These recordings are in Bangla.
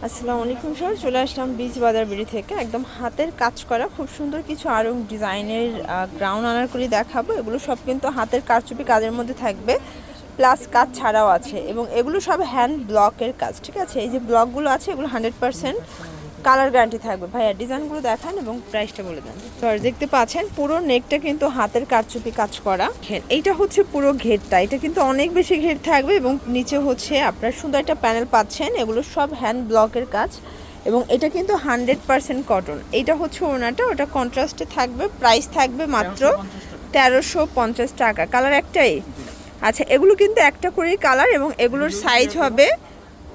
আসসালামু আলাইকুম স্যার, চলে আসলাম বীজ বাজার বিড়ি থেকে। একদম হাতের কাজ করা খুব সুন্দর কিছু আরং ডিজাইনের গ্রাউন্ড আনারকলি দেখাবো। এগুলো সব কিন্তু হাতের কারচুপি কাজের মধ্যে থাকবে, প্লাস কাজ ছাড়াও আছে, এবং এগুলো সব হ্যান্ড ব্লকের কাজ। ঠিক আছে, এই যে ব্লকগুলো আছে এগুলো 100% কালার গ্যারান্টি থাকবে। ভাইয়া ডিজাইনগুলো দেখান এবং প্রাইসটা বলে দেন। স্যার দেখতে পাচ্ছেন পুরো নেকটা কিন্তু হাতের কারচুপি কাজ করা। এইটা হচ্ছে পুরো ঘেরটা, এটা কিন্তু অনেক বেশি ঘের থাকবে, এবং নিচে হচ্ছে আপনার সুন্দর একটা প্যানেল পাচ্ছেন। এগুলো সব হ্যান্ড ব্লকের কাজ, এবং এটা কিন্তু 100% কটন। এইটা হচ্ছে ওনাটা, ওটা কন্ট্রাস্টে থাকবে। প্রাইস থাকবে মাত্র 1350 টাকা। কালার একটাই? আচ্ছা, এগুলো কিন্তু একটা করেই কালার, এবং এগুলোর সাইজ হবে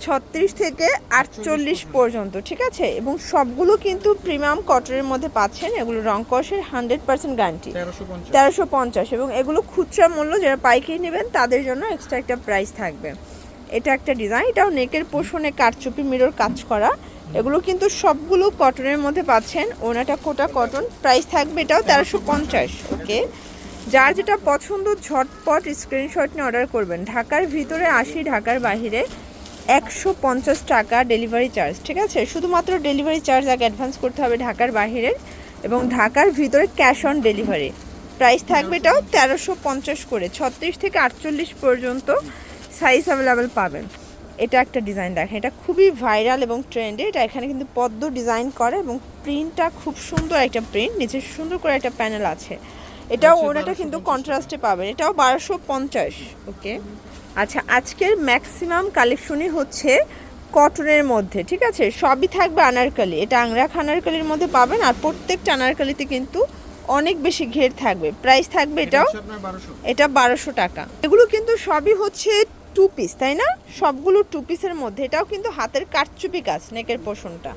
36 থেকে 48 পর্যন্ত। ঠিক আছে, এবং সবগুলো কিন্তু প্রিমিয়াম কটনের মধ্যে পাচ্ছেন। এগুলো রং কষের 100% গ্যারান্টি, 1350। এবং এগুলো খুচরা মূল্য, যারা পাইকারি নেবেন তাদের জন্য এক্সট্রা একটা প্রাইস থাকবে। এটা একটা ডিজাইন, এটাও নেকের পোষণে কারচুপি মিরর কাজ করা। এগুলো কিন্তু সবগুলো কটনের মধ্যে পাচ্ছেন। ওনাটা কোটা কটন, প্রাইস থাকবে এটাও 1350। ওকে, যার যেটা পছন্দ ঝটপট স্ক্রিনশট নিয়ে অর্ডার করবেন। ঢাকার ভিতরে 80, ঢাকার বাইরে 150 টাকা ডেলিভারি চার্জ। ঠিক আছে, শুধুমাত্র ডেলিভারি চার্জ আগে অ্যাডভান্স করতে হবে ঢাকার বাইরের, এবং ঢাকার ভিতরে ক্যাশ অন ডেলিভারি। প্রাইস থাকবে এটাও 1350 করে। 36 থেকে 48 পর্যন্ত সাইজ অ্যাভেলেবেল পাবেন। এটা একটা ডিজাইন দেখেন, এটা খুবই ভাইরাল এবং ট্রেন্ডে। এটা এখানে কিন্তু পদ্ম ডিজাইন করে, এবং প্রিন্টটা খুব সুন্দর একটা প্রিন্ট, নিচে সুন্দর করে একটা প্যানেল আছে। এটাও ওনাটা কিন্তু কন্ট্রাস্টে পাবেন, এটাও 1250। ওকে, আচ্ছা, আজকের ম্যাক্সিমাম কালেকশনই হচ্ছে কটনের মধ্যে। ঠিক আছে, সবই থাকবে আনারকলি। এটা আংরাখ আনারকলির মধ্যে পাবেন, আর প্রত্যেকটা আনারকলিতে কিন্তু অনেক বেশি ঘের থাকবে। প্রাইস থাকবে এটাও, এটা 1200 টাকা। এগুলো কিন্তু সবই হচ্ছে টু পিস, তাই না? সবগুলো টু পিসের মধ্যে। এটাও কিন্তু হাতের কারচুপি কাজ, নেকের পোষণটা,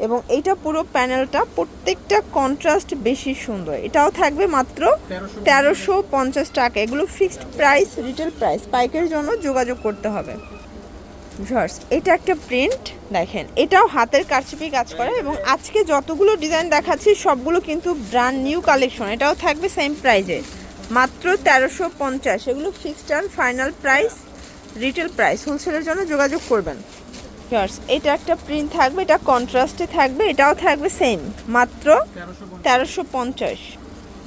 এবং এইটা পুরো প্যানেলটা প্রত্যেকটা কন্ট্রাস্ট বেশি সুন্দর। এটাও থাকবে মাত্র 1350 টাকা। এগুলো ফিক্সড প্রাইস, রিটেল প্রাইস। পাইকারির জন্য যোগাযোগ করতে হবে। ভিউয়ার্স, এটা একটা প্রিন্ট দেখেন, এটাও হাতের কারচুপি কাজ করা, এবং আজকে যতগুলো ডিজাইন দেখাচ্ছি সবগুলো কিন্তু ব্র্যান্ড নিউ কালেকশন। এটাও থাকবে সেম প্রাইজে, মাত্র 1350। এগুলো fixed and final price, retail price. হোলসেলের জন্য যোগাযোগ করবেন। ভিউয়ার্স, এটা একটা প্রিন্ট থাকবে, এটা কন্ট্রাস্টে থাকবে, এটাও থাকবে সেম, মাত্র 1350।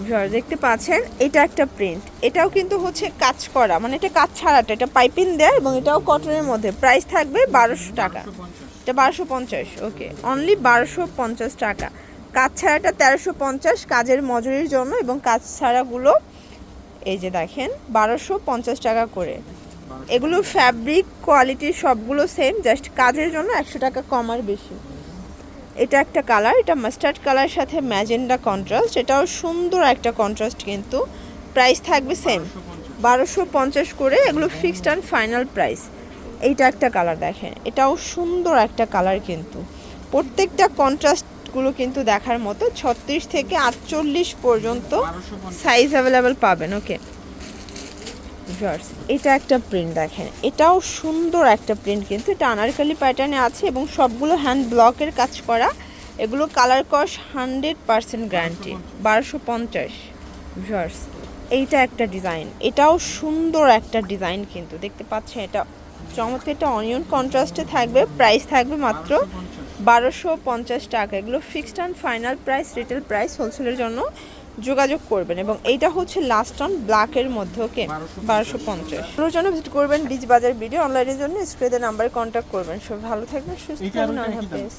ভিউয়ার্স দেখতে পাচ্ছেন, এটা একটা প্রিন্ট, এটাও কিন্তু হচ্ছে কাজ করা, মানে এটা কাজ ছাড়াটা, এটা পাইপিং দেয়, এবং এটাও কটনের মধ্যে। প্রাইস থাকবে 1200 টাকা, এটা 1250। ওকে, অনলি 1250 টাকা। কাজ ছাড়াটা 1350 কাজের মজুরির জন্য, এবং কাজ ছাড়াগুলো এই যে দেখেন 1250 টাকা করে। এগুলো ফ্যাব্রিক কোয়ালিটি সবগুলো সেম, জাস্ট কাজের জন্য 100 টাকা কম আর বেশি। এটা একটা কালার, এটা মাস্টার্ড কালার সাথে ম্যাজেন্ডা কন্ট্রাস্ট, এটাও সুন্দর একটা কন্ট্রাস্ট কিন্তু। প্রাইস থাকবে সেম, 1250 করে। এগুলো ফিক্সড অ্যান্ড ফাইনাল প্রাইস। এইটা একটা কালার দেখেন, এটাও সুন্দর একটা কালার কিন্তু। প্রত্যেকটা কন্ট্রাস্টগুলো কিন্তু দেখার মতো। 36 থেকে 48 পর্যন্ত সাইজ অ্যাভেলেবেল পাবেন। ওকে ভিউয়ার্স, এটা একটা প্রিন্ট দেখেন, এটাও সুন্দর একটা প্রিন্ট কিন্তু। এটা আনারকলি প্যাটার্নে আছে, এবং সবগুলো হ্যান্ড ব্লকের কাজ করা। এগুলো কালার কস 100% গ্যারান্টি, 1250। ভিউয়ার্স, এইটা একটা ডিজাইন, এটাও সুন্দর একটা ডিজাইন কিন্তু। দেখতে পাচ্ছেন, এটা চমৎকার, এটা অনিয়ন কন্ট্রাস্টে থাকবে। প্রাইস থাকবে মাত্র 1250 টাকা। এগুলো fixed and final price, retail price. হোলসেলের জন্য যোগাযোগ করবেন। এবং এইটা হচ্ছে লাস্ট অন ব্ল্যাকের মধ্যে। ওকে, 1250। পুরো জন্য ভিজিট করবেন বীজ বাজার ভিডিও। অনলাইনের জন্য স্ক্রিনের নাম্বারে কন্ট্যাক্ট করবেন। সব ভালো থাকবেন, সুস্থ থাকবেন। আল্লাহ হাফেজ।